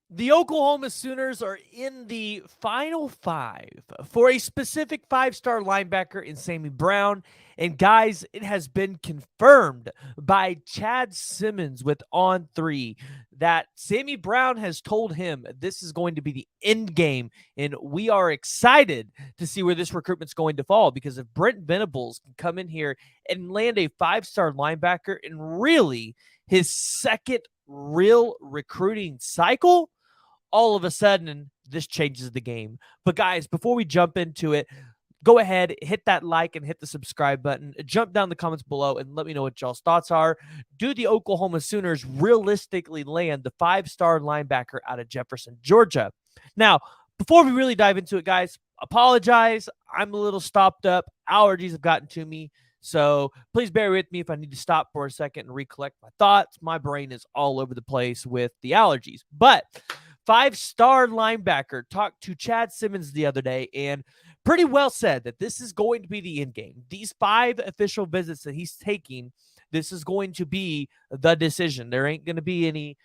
The Oklahoma Sooners are in the final five for a specific five-star linebacker in Sammy Brown. And guys, it has been confirmed by Chad Simmons with On 3 that Sammy Brown has told him this is going to be the end game. And we are excited to see where this recruitment's going to fall, because if Brent Venables can come in here and land a five-star linebacker in really his second real recruiting cycle, all of a sudden this changes the game. But guys, before we jump into it, go ahead, hit that like and hit the subscribe button. Jump down the comments below and let me know what y'all's thoughts are. Do the Oklahoma Sooners realistically land the five-star linebacker out of Jefferson, Georgia? Now, before we really dive into it, guys, apologize. I'm a little stopped up. Allergies have gotten to me. So please bear with me if I need to stop for a second and recollect my thoughts. My brain is all over the place with the allergies. But five-star linebacker talked to Chad Simmons the other day and pretty well said that this is going to be the end game. These 5 official visits that he's taking, this is going to be the decision. There ain't going to be any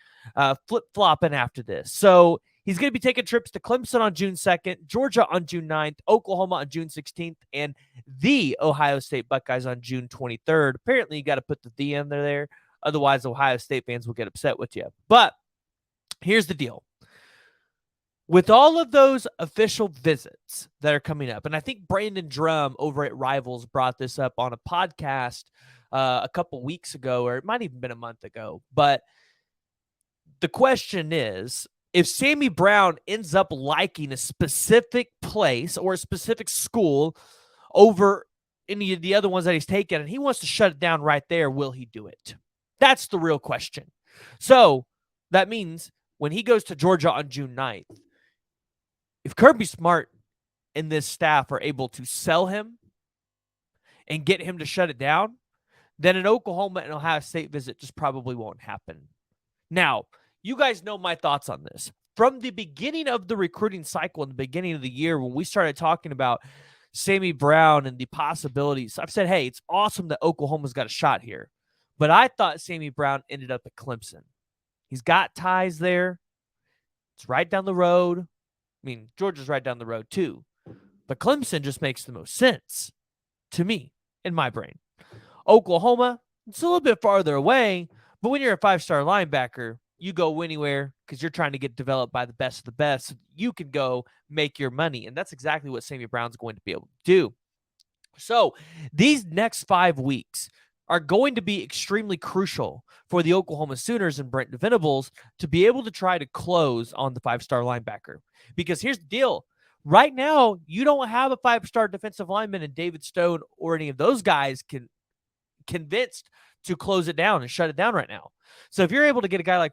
flip-flopping after this. So he's going to be taking trips to Clemson on June 2nd, Georgia on June 9th, Oklahoma on June 16th, and the Ohio State Buckeyes on June 23rd. Apparently, you got to put the in there. Otherwise, Ohio State fans will get upset with you. But here's the deal. With all of those official visits that are coming up, and I think Brandon Drum over at Rivals brought this up on a podcast a couple weeks ago, or it might even been a month ago. But the question is, if Sammy Brown ends up liking a specific place or a specific school over any of the other ones that he's taken, and he wants to shut it down right there, will he do it? That's the real question. So that means when he goes to Georgia on June 9th, if Kirby Smart and this staff are able to sell him and get him to shut it down, then an Oklahoma and Ohio State visit just probably won't happen. Now, you guys know my thoughts on this. From the beginning of the recruiting cycle in the beginning of the year, when we started talking about Sammy Brown and the possibilities, I've said, hey, it's awesome that Oklahoma's got a shot here. But I thought Sammy Brown ended up at Clemson. He's got ties there. It's right down the road. I mean, Georgia's right down the road too. But Clemson just makes the most sense to me, in my brain. Oklahoma, it's a little bit farther away, but when you're a five-star linebacker, you go anywhere because you're trying to get developed by the best of the best. So you can go make your money, and that's exactly what Sammy Brown's going to be able to do. So these next 5 weeks are going to be extremely crucial for the Oklahoma Sooners and Brent Venables to be able to try to close on the five-star linebacker. Because here's the deal. Right now, you don't have a five-star defensive lineman in David Stone or any of those guys convinced to close it down and shut it down right now. So if you're able to get a guy like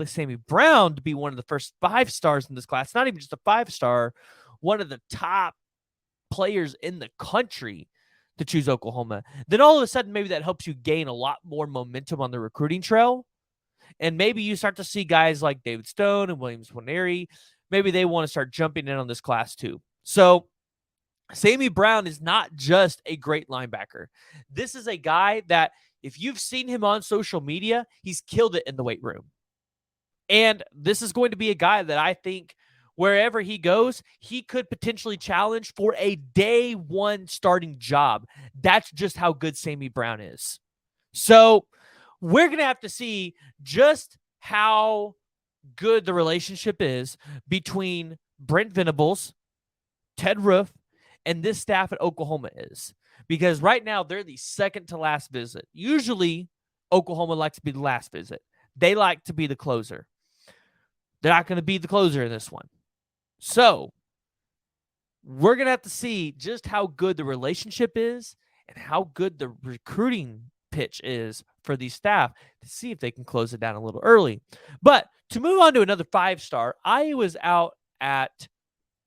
Sammy Brown to be one of the first 5 stars in this class, not even just a 5-star, one of the top players in the country to choose Oklahoma, then all of a sudden maybe that helps you gain a lot more momentum on the recruiting trail. And maybe you start to see guys like David Stone and Williams Nwaneri, maybe they want to start jumping in on this class too. So Sammy Brown is not just a great linebacker. This is a guy that if you've seen him on social media, he's killed it in the weight room. And this is going to be a guy that I think wherever he goes, he could potentially challenge for a day one starting job. That's just how good Sammy Brown is. So we're going to have to see just how good the relationship is between Brent Venables, Ted Roof, and this staff at Oklahoma is. Because right now, they're the second to last visit. Usually, Oklahoma likes to be the last visit. They like to be the closer. They're not going to be the closer in this one. So we're going to have to see just how good the relationship is and how good the recruiting pitch is for these staff to see if they can close it down a little early. But to move on to another 5-star, I was out at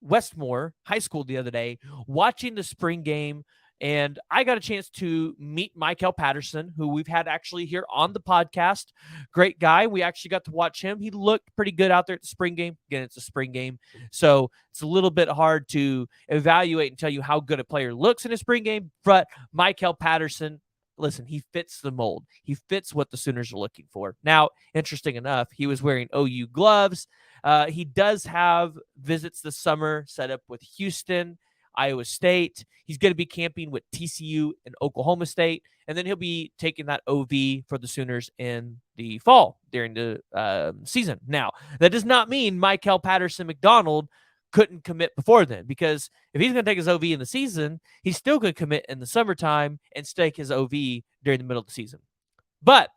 Westmore High School the other day watching the spring game, and I got a chance to meet Michael Patterson, who we've had actually here on the podcast. Great guy. We actually got to watch him. He looked pretty good out there at the spring game. Again, it's a spring game, so it's a little bit hard to evaluate and tell you how good a player looks in a spring game. But Michael Patterson, listen, he fits the mold. He fits what the Sooners are looking for. Now, interesting enough, he was wearing OU gloves. He does have visits this summer set up with Houston, Iowa State. He's going to be camping with TCU and Oklahoma State, and then he'll be taking that OV for the Sooners in the fall during the season. Now, that does not mean Michael Patterson McDonald couldn't commit before then, because if he's going to take his OV in the season, he's still going to commit in the summertime and stake his OV during the middle of the season. But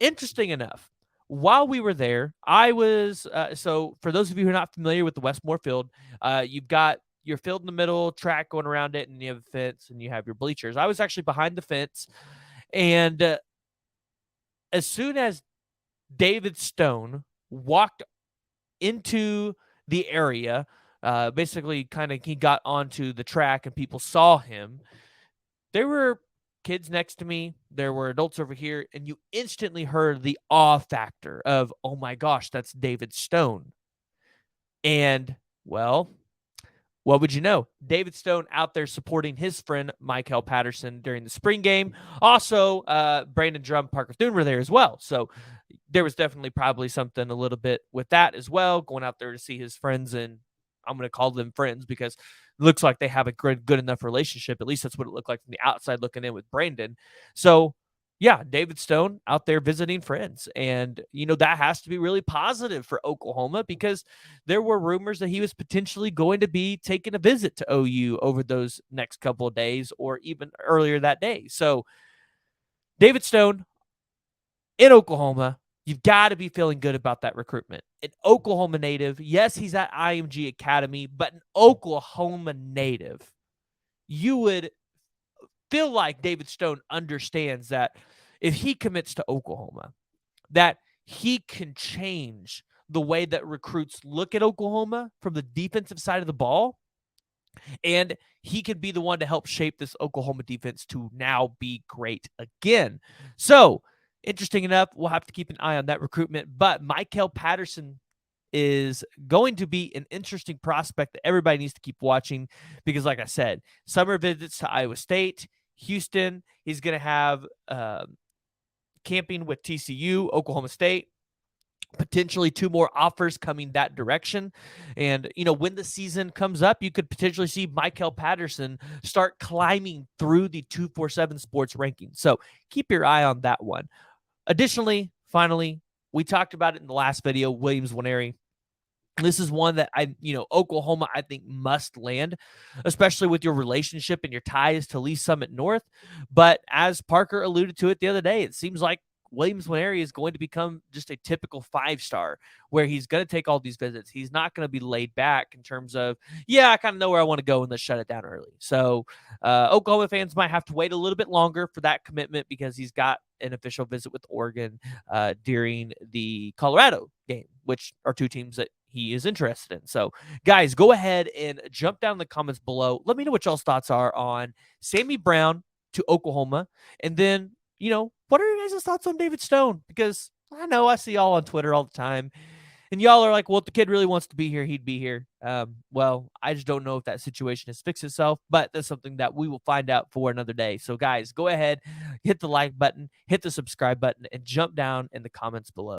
interesting enough, while we were there, I was so for those of you who are not familiar with the Westmore Field, you've got your field in the middle, track going around it, and you have a fence, and you have your bleachers. I was actually behind the fence, and as soon as David Stone walked into the area, basically kind of he got onto the track and people saw him, there were kids next to me, there were adults over here, and you instantly heard the awe factor of, oh my gosh, that's David Stone. And, well, what would you know? David Stone out there supporting his friend Michael Patterson during the spring game. Also, Brandon Drum, Parker Thune were there as well. So there was definitely probably something a little bit with that as well, going out there to see his friends, and I'm going to call them friends because it looks like they have a good enough relationship. At least that's what it looked like from the outside looking in with Brandon. So, yeah, David Stone out there visiting friends. And, that has to be really positive for Oklahoma, because there were rumors that he was potentially going to be taking a visit to OU over those next couple of days or even earlier that day. So, David Stone in Oklahoma, you've got to be feeling good about that recruitment. An Oklahoma native, yes, he's at IMG Academy, but an Oklahoma native, you would feel like David Stone understands that if he commits to Oklahoma, that he can change the way that recruits look at Oklahoma from the defensive side of the ball. And he could be the one to help shape this Oklahoma defense to now be great again. So, interesting enough, we'll have to keep an eye on that recruitment. But Michael Patterson is going to be an interesting prospect that everybody needs to keep watching, because, like I said, summer visits to Iowa State, Houston. He's going to have camping with TCU, Oklahoma State. Potentially 2 more offers coming that direction. And, when the season comes up, you could potentially see Michael Patterson start climbing through the 247 sports ranking. So keep your eye on that one. Additionally, finally, we talked about it in the last video, Williams Nwaneri. This is one that Oklahoma, I think, must land, especially with your relationship and your ties to Lee Summit North. But as Parker alluded to it the other day, it seems like Williams Nwaneri is going to become just a typical 5-star, where he's going to take all these visits. He's not going to be laid back in terms of, I kind of know where I want to go and let's shut it down early. So Oklahoma fans might have to wait a little bit longer for that commitment, because he's got an official visit with Oregon during the Colorado game, which are 2 teams that he is interested in. So, guys, go ahead and jump down in the comments below. Let me know what y'all's thoughts are on Sammy Brown to Oklahoma, and then what are your guys' thoughts on David Stone? Because I know I see y'all on Twitter all the time, and y'all are like, well, if the kid really wants to be here, he'd be here. Well, I just don't know if that situation has fixed itself, but that's something that we will find out for another day. So, guys, go ahead, hit the like button, hit the subscribe button, and jump down in the comments below.